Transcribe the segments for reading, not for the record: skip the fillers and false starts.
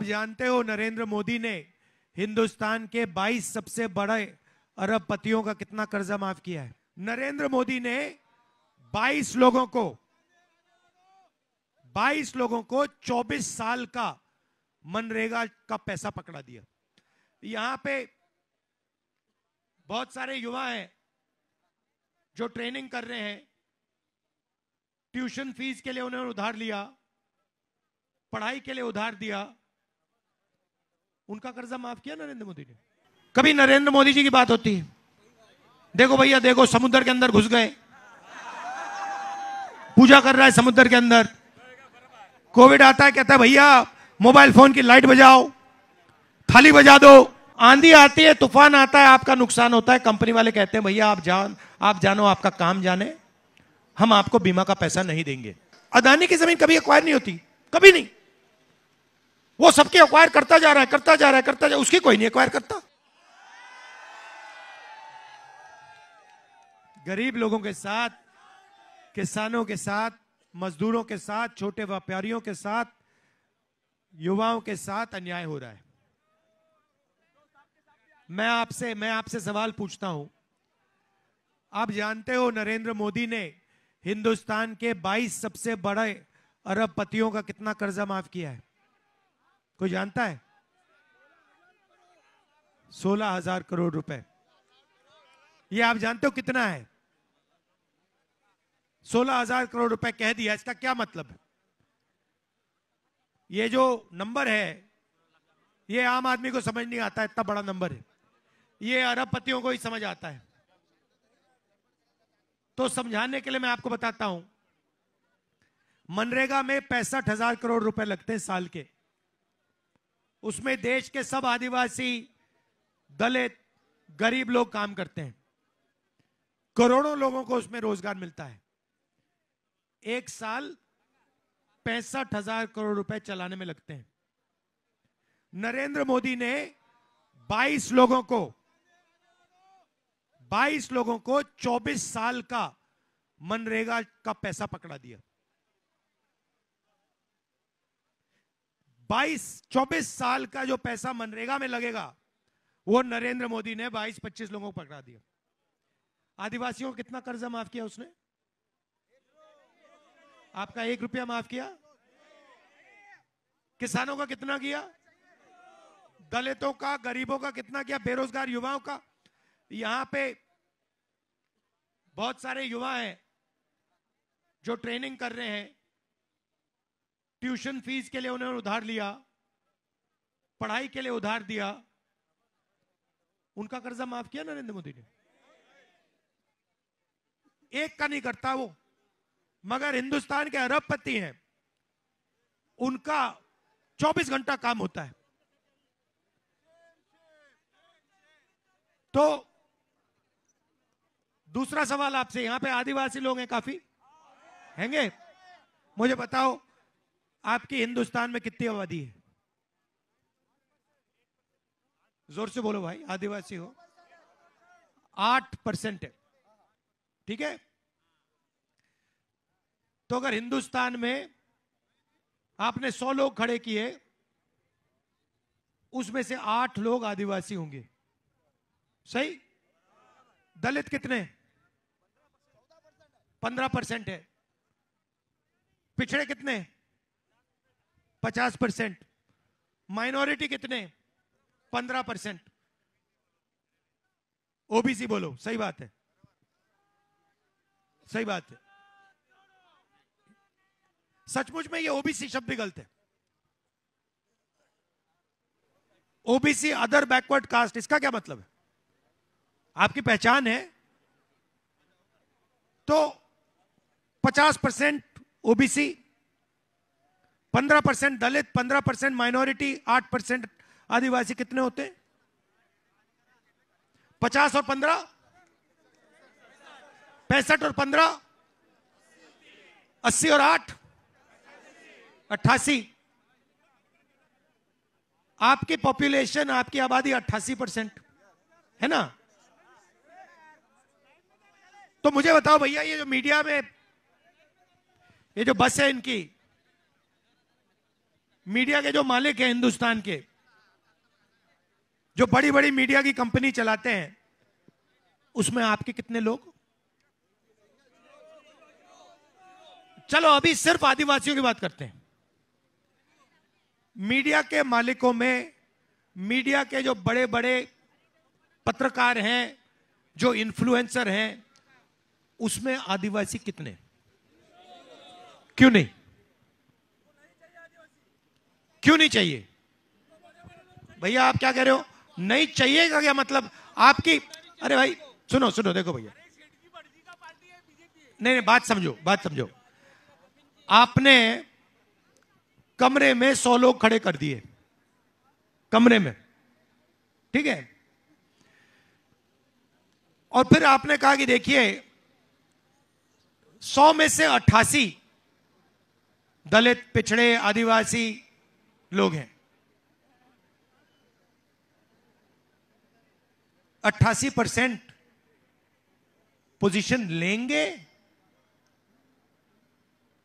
आप जानते हो नरेंद्र मोदी ने हिंदुस्तान के 22 सबसे बड़े अरबपतियों का कितना कर्जा माफ किया है? नरेंद्र मोदी ने 22 लोगों को 24 साल का मनरेगा का पैसा पकड़ा दिया। यहां पे बहुत सारे युवा हैं जो ट्रेनिंग कर रहे हैं, ट्यूशन फीस के लिए उन्होंने उधार लिया, पढ़ाई के लिए उधार दिया, उनका कर्जा माफ किया नरेंद्र मोदी ने। कभी नरेंद्र मोदी जी की बात होती है? देखो भैया, देखो समुद्र के अंदर घुस गए, पूजा कर रहा है समुद्र के अंदर। कोविड आता है, कहता है भैया मोबाइल फोन की लाइट बजाओ, थाली बजा दो। आंधी आती है, तूफान आता है, आपका नुकसान होता है, कंपनी वाले कहते हैं भैया आप जानो, आपका काम जाने, हम आपको बीमा का पैसा नहीं देंगे। अदानी की जमीन कभी एक्वायर नहीं होती, कभी नहीं। वो सबके एक्वायर करता जा रहा है, उसकी कोई नहीं एक्वायर करता। गरीब लोगों के साथ, किसानों के साथ, मजदूरों के साथ, छोटे व्यापारियों के साथ, युवाओं के साथ अन्याय हो रहा है। मैं आपसे सवाल पूछता हूं। आप जानते हो नरेंद्र मोदी ने हिंदुस्तान के 22 सबसे बड़े अरबपतियों का कितना कर्जा माफ किया है? कोई जानता है? 16,000 करोड़ रुपए। ये आप जानते हो कितना है? 16,000 करोड़ रुपए कह दिया, इसका क्या मतलब है? ये जो नंबर है, ये आम आदमी को समझ नहीं आता, इतना बड़ा नंबर है। ये अरबपतियों को ही समझ आता है। तो समझाने के लिए मैं आपको बताता हूं। मनरेगा में 65,000 करोड़ रुपए लगते हैं साल के। उसमें देश के सब आदिवासी, दलित, गरीब लोग काम करते हैं। करोड़ों लोगों को उसमें रोजगार मिलता है। एक साल 65,000 करोड़ रुपए चलाने में लगते हैं। नरेंद्र मोदी ने 22 लोगों को 24 साल का मनरेगा का पैसा पकड़ा दिया। 24 साल का जो पैसा मनरेगा में लगेगा, वो नरेंद्र मोदी ने 22-25 लोगों को पकड़ा दिया। आदिवासियों को कितना कर्जा माफ किया उसने? आपका 1 रुपया माफ किया। किसानों का कितना किया? दलितों का, गरीबों का कितना किया? बेरोजगार युवाओं का। यहां पे बहुत सारे युवा हैं जो ट्रेनिंग कर रहे हैं, ट्यूशन फीस के लिए उन्होंने उधार लिया, पढ़ाई के लिए उधार दिया, उनका कर्जा माफ किया नरेंद्र मोदी ने। एक का नहीं करता वो, मगर हिंदुस्तान के अरबपति हैं, उनका 24 घंटा काम होता है। तो दूसरा सवाल आपसे, यहां पे आदिवासी लोग हैं, काफी हैंगे। मुझे बताओ, आपकी हिंदुस्तान में कितनी आबादी है? जोर से बोलो भाई, आदिवासी हो। 8% है, ठीक है। तो अगर हिंदुस्तान में आपने 100 लोग खड़े किए, उसमें से 8 लोग आदिवासी होंगे, सही? दलित कितने? 15% है। पिछड़े कितने? 50%। माइनॉरिटी कितने? 15%। ओबीसी बोलो, सही बात है, सही बात है। सचमुच में ये ओबीसी शब्द भी गलत है। ओबीसी अदर बैकवर्ड कास्ट, इसका क्या मतलब है? आपकी पहचान है तो 50% ओबीसी, 15% दलित, 15% माइनॉरिटी, 8% आदिवासी, कितने होते हैं? 50 और 15, 65 और 15, 80 और 8, 88। आपकी पॉपुलेशन, आपकी आबादी 88% है ना? तो मुझे बताओ भैया, ये जो मीडिया में ये जो बस है इनकी, मीडिया के जो मालिक हैं हिंदुस्तान के, जो बड़ी बड़ी मीडिया की कंपनी चलाते हैं, उसमें आपके कितने लोग? चलो अभी सिर्फ आदिवासियों की बात करते हैं। मीडिया के मालिकों में, मीडिया के जो बड़े बड़े पत्रकार हैं, जो इन्फ्लुएंसर हैं, उसमें आदिवासी कितने? क्यों नहीं? क्यों नहीं चाहिए? भैया आप क्या कह रहे हो? नहीं चाहिएगा क्या मतलब आपकी? अरे भाई सुनो सुनो, देखो भैया, नहीं नहीं, बात समझो, बात समझो। आपने कमरे में 100 लोग खड़े कर दिए, कमरे में, ठीक है, और फिर आपने कहा कि देखिए 100 में से 88 दलित, पिछड़े, आदिवासी लोग हैं। 88% पोजीशन लेंगे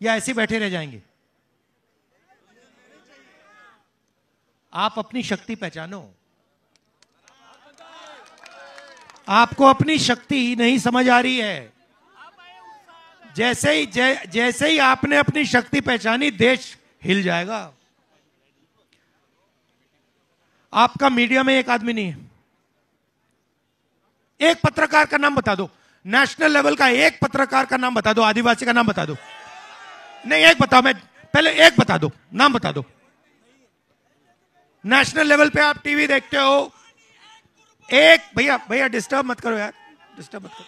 या ऐसे बैठे रह जाएंगे? आप अपनी शक्ति पहचानो। आपको अपनी शक्ति नहीं समझ आ रही है। जैसे ही आपने अपनी शक्ति पहचानी, देश हिल जाएगा। आपका मीडिया में एक आदमी नहीं है। एक पत्रकार का नाम बता दो, नेशनल लेवल का एक पत्रकार का नाम बता दो, आदिवासी का नाम बता दो। नहीं, एक बताओ, मैं पहले एक बता दो, नाम बता दो। नेशनल लेवल पे आप टीवी देखते हो, एक, भैया भैया डिस्टर्ब मत करो यार, डिस्टर्ब मत करो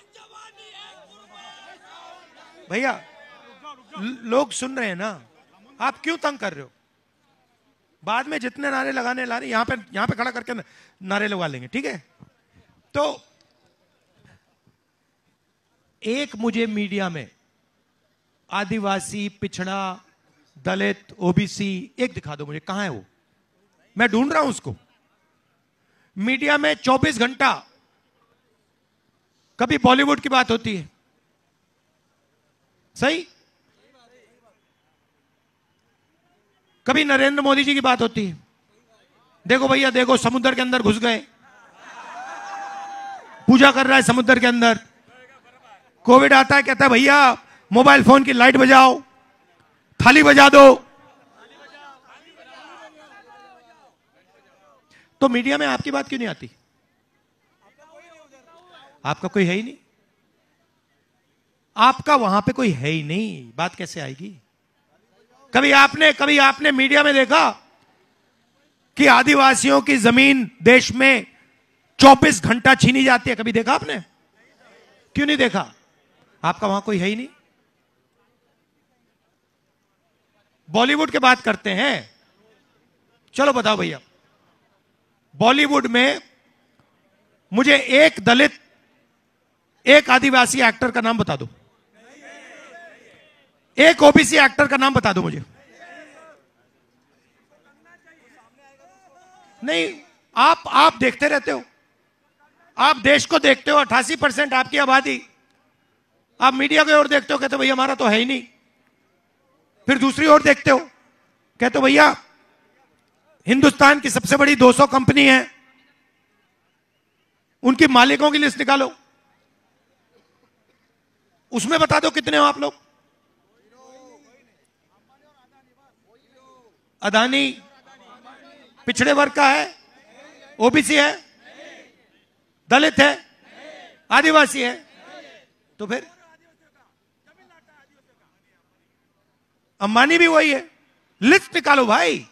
भैया, लोग सुन रहे हैं ना, आप क्यों तंग कर रहे हो? बाद में जितने नारे लगाने ला रहे, यहां पे खड़ा करके नारे लगा लेंगे, ठीक है? तो एक मुझे मीडिया में आदिवासी, पिछड़ा, दलित, ओबीसी एक दिखा दो मुझे, कहां है वो? मैं ढूंढ रहा हूं उसको। मीडिया में 24 घंटा कभी बॉलीवुड की बात होती है, सही, कभी नरेंद्र मोदी जी की बात होती है। देखो भैया, देखो समुद्र के अंदर घुस गए, पूजा कर रहा है समुद्र के अंदर। कोविड आता है, कहता है भैया मोबाइल फोन की लाइट बजाओ, थाली बजा दो। तो मीडिया में आपकी बात क्यों नहीं आती? आपका कोई है ही नहीं, आपका वहां पे कोई है ही नहीं, बात कैसे आएगी? कभी आपने मीडिया में देखा कि आदिवासियों की जमीन देश में 24 घंटा छीनी जाती है? कभी देखा आपने? क्यों नहीं देखा? आपका वहां कोई है ही नहीं। बॉलीवुड की बात करते हैं, चलो बताओ भैया, बॉलीवुड में मुझे एक दलित, एक आदिवासी एक्टर का नाम बता दो, एक ओबीसी एक्टर का नाम बता दो मुझे। नहीं, आप देखते रहते हो, आप देश को देखते हो, 88% आपकी आबादी, आप मीडिया की ओर देखते हो, कहते हो भैया हमारा तो है ही नहीं। फिर दूसरी ओर देखते हो, कहते हो भैया हिंदुस्तान की सबसे बड़ी 200 कंपनी है, उनकी मालिकों की लिस्ट निकालो, उसमें बता दो कितने हो आप लोग। अदानी पिछड़े वर्ग का है, ओबीसी है, दलित है, आदिवासी है, तो फिर अंबानी भी वही है। लिस्ट निकालो भाई,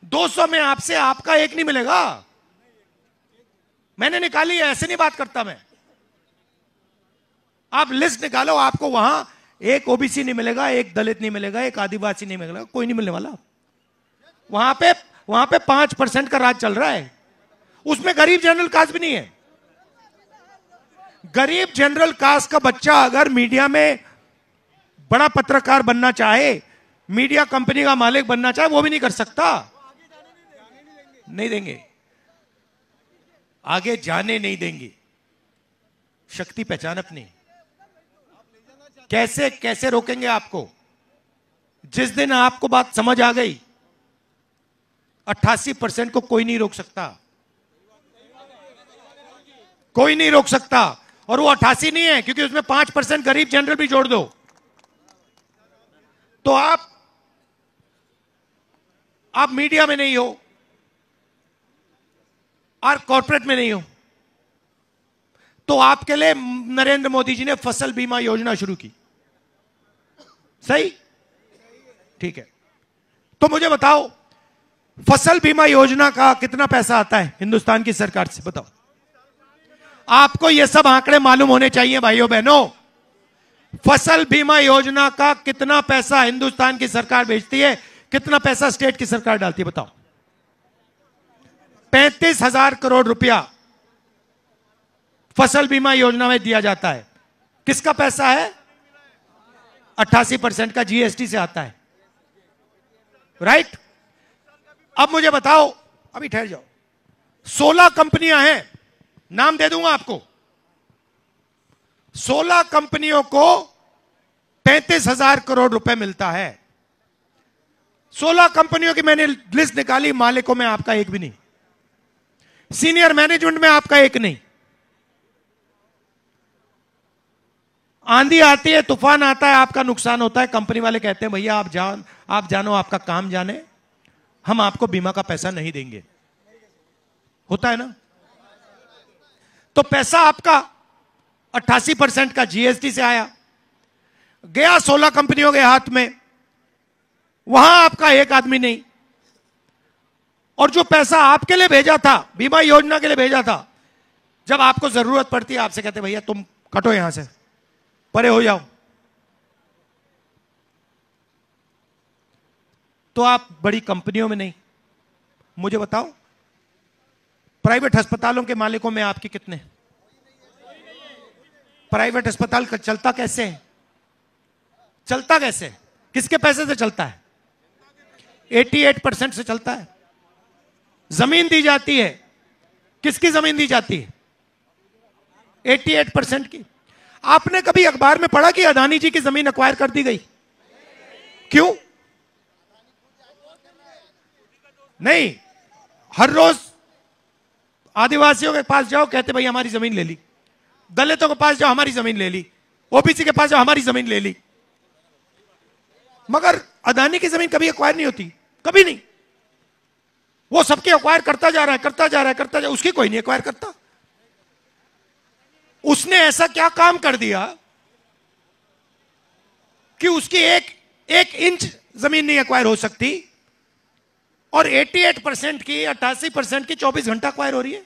200 में आपसे आपका एक नहीं मिलेगा। मैंने निकाली है, ऐसे नहीं बात करता मैं। आप लिस्ट निकालो, आपको वहां एक ओबीसी नहीं मिलेगा, एक दलित नहीं मिलेगा, एक आदिवासी नहीं मिलेगा, कोई नहीं मिलने वाला। वहां पे 5% का राज चल रहा है, उसमें गरीब जनरल कास्ट भी नहीं है। गरीब जनरल कास्ट का बच्चा अगर मीडिया में बड़ा पत्रकार बनना चाहे, मीडिया कंपनी का मालिक बनना चाहे, वो भी नहीं कर सकता। नहीं देंगे, आगे जाने नहीं देंगे। शक्ति पहचान अपनी। कैसे कैसे रोकेंगे आपको? जिस दिन आपको बात समझ आ गई 88% को कोई नहीं रोक सकता, कोई नहीं रोक सकता। और वो 88 नहीं है, क्योंकि उसमें 5% गरीब जनरल भी जोड़ दो तो आप मीडिया में नहीं हो और कॉर्पोरेट में नहीं हो, तो आपके लिए नरेंद्र मोदी जी ने फसल बीमा योजना शुरू की। सही? ठीक है। तो मुझे बताओ, फसल बीमा योजना का कितना पैसा आता है हिंदुस्तान की सरकार से? बताओ। आपको ये सब आंकड़े मालूम होने चाहिए भाइयों बहनों। फसल बीमा योजना का कितना पैसा हिंदुस्तान की सरकार भेजती है, कितना पैसा स्टेट की सरकार डालती है? बताओ। 35,000 करोड़ रुपया फसल बीमा योजना में दिया जाता है। किसका पैसा है? 88% का जीएसटी से आता है, राइट? अब मुझे बताओ, अभी ठहर जाओ, 16 कंपनियां हैं, नाम दे दूंगा आपको। 16 कंपनियों को 35,000 करोड़ रुपए मिलता है। 16 कंपनियों की मैंने लिस्ट निकाली, मालिकों में आपका एक भी नहीं, सीनियर मैनेजमेंट में आपका एक नहीं। आंधी आती है, तूफान आता है, आपका नुकसान होता है, कंपनी वाले कहते हैं भैया आप जानो, आपका काम जाने, हम आपको बीमा का पैसा नहीं देंगे। होता है ना? तो पैसा आपका 88% का जीएसटी से आया, गया 16 कंपनियों के हाथ में, वहां आपका एक आदमी नहीं। और जो पैसा आपके लिए भेजा था, बीमा योजना के लिए भेजा था, जब आपको जरूरत पड़ती है आपसे कहते भैया तुम कटो यहां से, परे हो जाओ, तो आप बड़ी कंपनियों में नहीं। मुझे बताओ, प्राइवेट अस्पतालों के मालिकों में आपके कितने? प्राइवेट अस्पताल का चलता कैसे है? चलता कैसे? किसके पैसे से चलता है? 88% से चलता है। जमीन दी जाती है, किसकी जमीन दी जाती है? 88% की। आपने कभी अखबार में पढ़ा कि अदानी जी की जमीन एक्वायर कर दी गई? क्यों? नहीं, हर रोज आदिवासियों के पास जाओ, कहते भाई हमारी जमीन ले ली, दलितों के पास जाओ हमारी जमीन ले ली, ओबीसी के पास जाओ हमारी जमीन ले ली। मगर अदानी की जमीन कभी एक्वायर नहीं होती, कभी नहीं। वो सबके एक्वायर करता जा रहा है, करता जा रहा है, करता जा, उसकी कोई नहीं एक्वायर करता। उसने ऐसा क्या काम कर दिया कि उसकी एक इंच जमीन नहीं एक्वायर हो सकती, और 88% की 88% की 24 घंटा एक्वायर हो रही है।